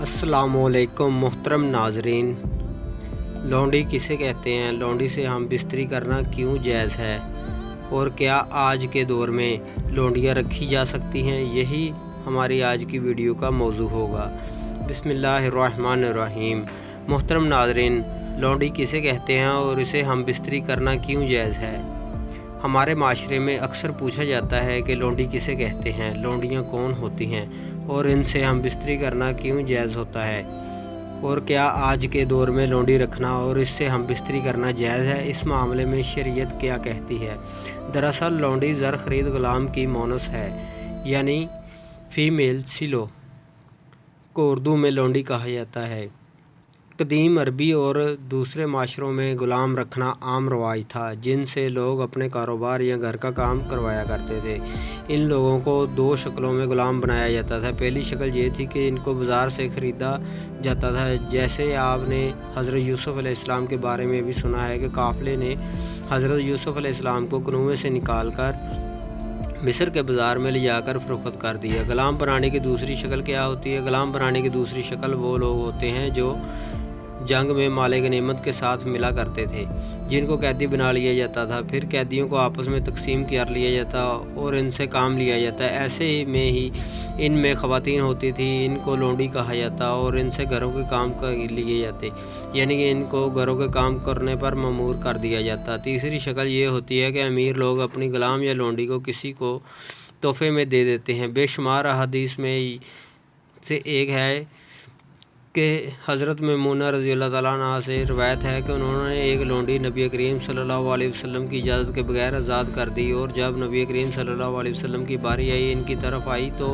अस्सलामुअलैकुम मोहतरम नाजरीन। लौंडी किसे कहते हैं, लौंडी से हम बिस्तरी करना क्यों जायज़ है और क्या आज के दौर में लौंडियाँ रखी जा सकती हैं, यही हमारी आज की वीडियो का मौजू होगा। बिस्मिल्लाहिर्रहमानिर्रहीम। मोहतरम नाजरीन, लौंडी किसे कहते हैं और इसे हम बिस्तरी करना क्यों जायज़ है। हमारे माशरे में अक्सर पूछा जाता है कि लौंडी किसे कहते हैं, लौंडियाँ कौन होती हैं और इनसे हम बिस्तरी करना क्यों जायज़ होता है, और क्या आज के दौर में लौंडी रखना और इससे हम बिस्तरी करना जायज़ है। इस मामले में शरीयत क्या कहती है। दरअसल लौंडी ज़र ख़रीद ग़ुलाम की मोनस है, यानी फ़ीमेल सिलो को उर्दू में लौंडी कहा जाता है। कदीम अरबी और दूसरे माशरों में ग़ुलाम रखना आम रवाज था, जिनसे लोग अपने कारोबार या घर का काम करवाया करते थे। इन लोगों को दो शक्लों में ग़ुलाम बनाया जाता था। पहली शक्ल ये थी कि इनको बाज़ार से ख़रीदा जाता था, जैसे आपने हज़रत यूसुफ़ अलैहिस्सलाम के बारे में भी सुना है कि काफ़िले ने हज़रत यूसुफ़ अलैहिस्सलाम को कुएं से निकाल कर मिस्र के बाज़ार में ले जाकर फ़रोख्त कर दिया। ग़ुलाम बनाने की दूसरी शक्ल क्या होती है। ग़ुलाम बनाने की दूसरी शक्ल वो लोग होते हैं जो जंग में माले गनीमत के साथ मिला करते थे, जिनको कैदी बना लिया जाता था। फिर कैदियों को आपस में तकसीम कर लिया जाता और इनसे काम लिया जाता। ऐसे में ही इनमें ख़वातीन होती थी, इनको लौंडी कहा जाता और इनसे घरों के काम कर लिए जाते, यानी कि इनको घरों के काम करने पर ममूर कर दिया जाता। तीसरी शक्ल ये होती है कि अमीर लोग अपनी ग़ुलाम या लौंडी को किसी को तोहफे में दे देते हैं। बेशुमार हदीस में से एक है कि हज़रत मैमूना रज़ियल्लाहु ताला अन्हा से रवायत है कि उन्होंने एक लौंडी नबी करीम सल्लल्लाहु अलैहि वसल्लम की इजाज़त के बगैर आज़ाद कर दी, और जब नबी करीम सल्लल्लाहु अलैहि वसल्लम की बारी आई, इनकी तरफ आई, तो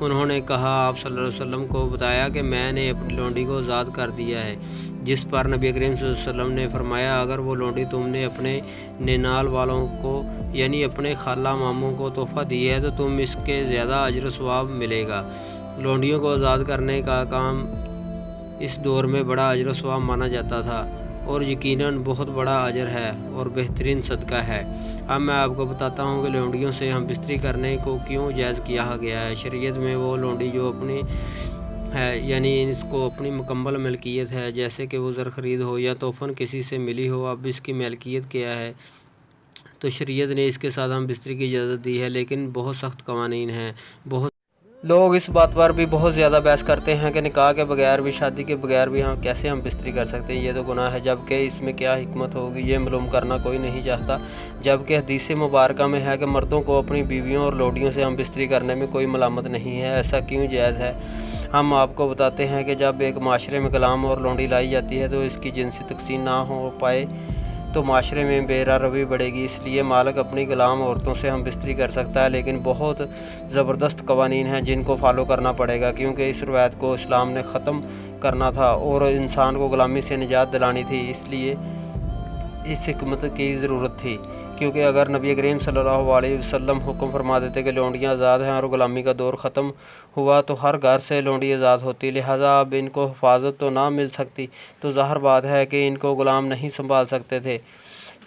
उन्होंने कहा आप सल्लल्लाहु अलैहि वसल्लम को बताया कि मैंने अपनी लौंडी को आज़ाद कर दिया है। जिस पर नबी करीम सल्लल्लाहु अलैहि वसल्लम ने फरमाया, अगर वो लौंडी तुमने अपने नेनाल वालों को यानी अपने खाला मामों को तोहफ़ा दी है तो तुम इसके ज़्यादा अजर व सवाब मिलेगा। लौंडियों को आज़ाद करने का काम इस दौर में बड़ा अजर व सवाब माना जाता था और यकीनन बहुत बड़ा अजर है और बेहतरीन सदका है। अब मैं आपको बताता हूँ कि लौंडियों से हम बिस्तरी करने को क्यों जायज़ किया गया है। शरीयत में वो लौंडी जो अपनी है, यानी इसको अपनी मुकम्मल मलकियत है, जैसे कि वो ज़र ख़रीद हो या तोहफ़न किसी से मिली हो। अब इसकी मलकियत क्या है, तो शरीयत ने इसके साथ हम बिस्तरी की इजाज़त दी है, लेकिन बहुत सख्त कवानीन हैं। बहुत लोग इस बात पर भी बहुत ज़्यादा बहस करते हैं कि निकाह के बगैर भी, शादी के बगैर भी हम कैसे बिस्तरी कर सकते हैं, ये तो गुनाह है, जबकि इसमें क्या हिकमत होगी ये मालूम करना कोई नहीं चाहता। जबकि हदीस मुबारक में है कि मर्दों को अपनी बीवियों और लौंडियों से हम बिस्तरी करने में कोई मलामत नहीं है। ऐसा क्यों जायज़ है, हम आपको बताते हैं कि जब एक माशरे में ग़ुलाम और लौंडी लाई जाती है तो इसकी जिनसी तकसीम ना हो पाए तो माशरे में बेरारवी बढ़ेगी। इसलिए मालिक अपनी ग़ुलाम औरतों से हम बिस्तरी कर सकता है, लेकिन बहुत ज़बरदस्त कवानीन हैं जिनको फॉलो करना पड़ेगा, क्योंकि इस रवायत को इस्लाम ने ख़त्म करना था और इंसान को ग़ुलामी से निजात दिलानी थी। इसलिए इस हिकमत की ज़रूरत थी, क्योंकि अगर नबी करीम सल्लल्लाहु अलैहि वसल्लम हुक्म फरमा देते कि लौंडियाँ आज़ाद हैं और ग़ुलामी का दौर ख़त्म हुआ तो हर घर से लौंडी आज़ाद होती। लिहाजा अब इनको हिफाजत तो ना मिल सकती, तो ज़ाहिर बात है कि इनको ग़ुलाम नहीं संभाल सकते थे,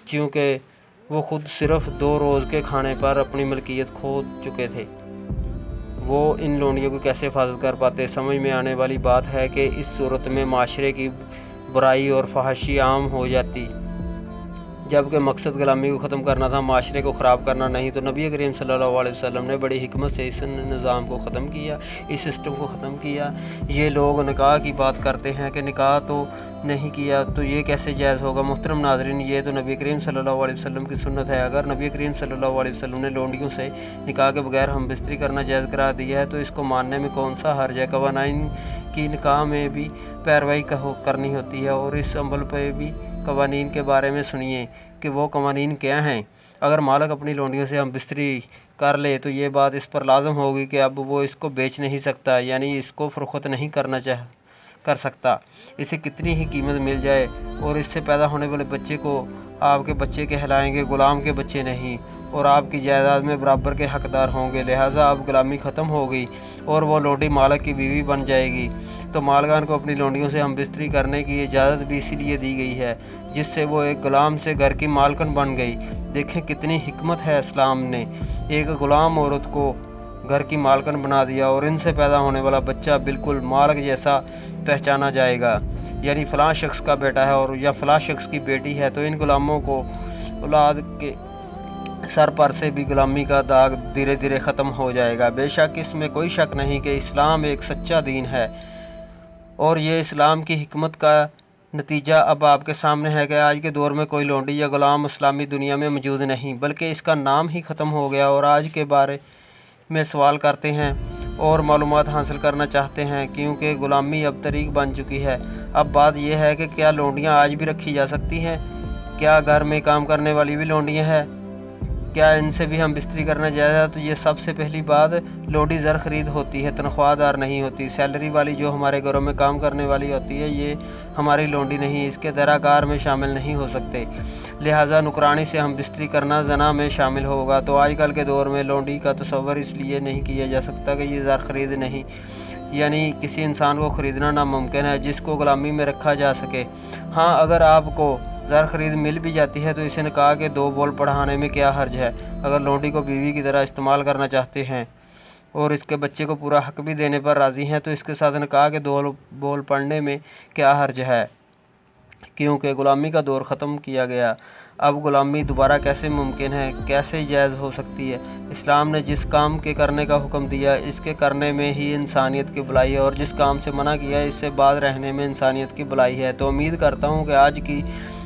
क्योंकि वो ख़ुद सिर्फ़ 2 रोज़ के खाने पर अपनी मलकियत खो चुके थे। वो इन लौंडियों को कैसे हिफाजत कर पाते। समझ में आने वाली बात है कि इस सूरत में माशरे की बुराई और फहाशी आम हो जाती, जबकि मकसद ग़ुलामी को ख़त्म करना था, माशरे को ख़राब करना नहीं। तो नबी करीम सल्लल्लाहु अलैहि वसल्लम ने बड़ी हिकमत से इस निज़ाम को ख़त्म किया, इस सिस्टम को ख़त्म किया। ये लोग निकाह की बात करते हैं कि निकाह तो नहीं किया तो ये कैसे जायज़ होगा। मोहतरम नाज़रीन, ये तो नबी करीम सल्लल्लाहु अलैहि वसल्लम की सुन्नत है। अगर नबी करीम सल्लल्लाहु अलैहि वसल्लम ने लौंडियों से निकाह के बगैर हम बिस्तरी करना जायज़ करार दिया है तो इसको मानने में कौन सा हर्ज है। कवानीन की निकाह में भी पैरवाई करनी होती है, और इस अमल पर भी कवानीन के बारे में सुनिए कि वो कवानीन क्या हैं। अगर मालिक अपनी लौंडियों से हम बिस्तरी कर ले तो ये बात इस पर लाजम होगी कि अब वो इसको बेच नहीं सकता, यानी इसको फ़रोख्त नहीं कर सकता। इसे कितनी ही कीमत मिल जाए और इससे पैदा होने वाले बच्चे को आपके बच्चे कहलाएंगे, ग़ुलाम के बच्चे नहीं, और आपकी जायदाद में बराबर के हकदार होंगे। लिहाजा अब ग़ुलामी ख़त्म हो गई और वो लौंडी मालिक की बीवी बन जाएगी। तो मालगान को अपनी लौंडियों से हम बिस्तरी करने की इजाज़त भी इसीलिए दी गई है, जिससे वो एक ग़ुलाम से घर की मालकन बन गई। देखें कितनी हिकमत है इस्लाम ने। एक ग़ुलाम औरत को घर की मालकिन बना दिया और इनसे पैदा होने वाला बच्चा बिल्कुल मालिक जैसा पहचाना जाएगा, यानी फ़लाँ शख्स का बेटा है और या फ़लाँ शख्स की बेटी है। तो इन गुलामों को औलाद के सर पर से भी गुलामी का दाग धीरे धीरे ख़त्म हो जाएगा। बेशक इसमें कोई शक नहीं कि इस्लाम एक सच्चा दीन है और ये इस्लाम की हिकमत का नतीजा अब आपके सामने है कि आज के दौर में कोई लोंडी या गुलाम इस्लामी दुनिया में मौजूद नहीं, बल्कि इसका नाम ही ख़त्म हो गया। और आज के बारे में सवाल करते हैं और मालूमात हासिल करना चाहते हैं, क्योंकि ग़ुलामी अब तरीक़ बन चुकी है। अब बात यह है कि क्या लोंडियाँ आज भी रखी जा सकती हैं? क्या घर में काम करने वाली भी लोंडियाँ हैं? क्या इनसे भी हम बिस्तरी करना जायज़ है? तो ये सबसे पहली बात, लोंडी ज़र ख़रीद होती है, तनख्वाहदार नहीं होती। सैलरी वाली जो हमारे घरों में काम करने वाली होती है, ये हमारी लोंडी नहीं, इसके दराकार में शामिल नहीं हो सकते। लिहाजा नुकरानी से हम बिस्तरी करना ज़ना में शामिल होगा। तो आजकल के दौर में लोंडी का तस्वर इसलिए नहीं किया जा सकता कि ये ज़र ख़रीद नहीं, यानी किसी इंसान को ख़रीदना नामुमकिन है जिसको ग़ुलामी में रखा जा सके। हाँ, अगर आपको ज़र ख़रीद मिल भी जाती है तो इसे निकाह के 2 बोल पढ़ाने में क्या हर्ज है? अगर लोंडी को बीवी की तरह इस्तेमाल करना चाहते हैं और इसके बच्चे को पूरा हक भी देने पर राज़ी हैं, तो इसके साथ निकाह के 2 बोल पढ़ने में क्या हर्ज है? क्योंकि ग़ुलामी का दौर ख़त्म किया गया। अब ग़ुलामी दोबारा कैसे मुमकिन है, कैसे जायज़ हो सकती है? इस्लाम ने जिस काम के करने का हुक्म दिया, इसके करने में ही इंसानियत की भलाई है, और जिस काम से मना किया, इससे बाज रहने में इंसानियत की भलाई है। तो उम्मीद करता हूँ कि आज की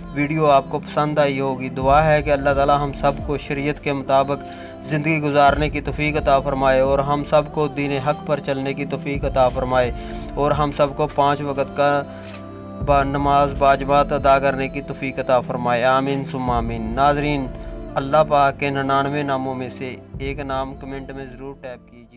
वीडियो आपको पसंद आई होगी। दुआ है कि अल्लाह ताला हम सब को शरीयत के मुताबिक ज़िंदगी गुजारने की तौफीक अता फ़रमाए और हम सब को दीन हक़ पर चलने की तौफीक अता फ़रमाए और हम सब को 5 वक़्त का नमाज बाजमात अदा करने की तौफीक अता फ़रमाए। आमीन सुम्मा आमीन। नाज़रीन, अल्लाह पाक के 99 नामों में से एक नाम कमेंट में ज़रूर टैप कीजिए।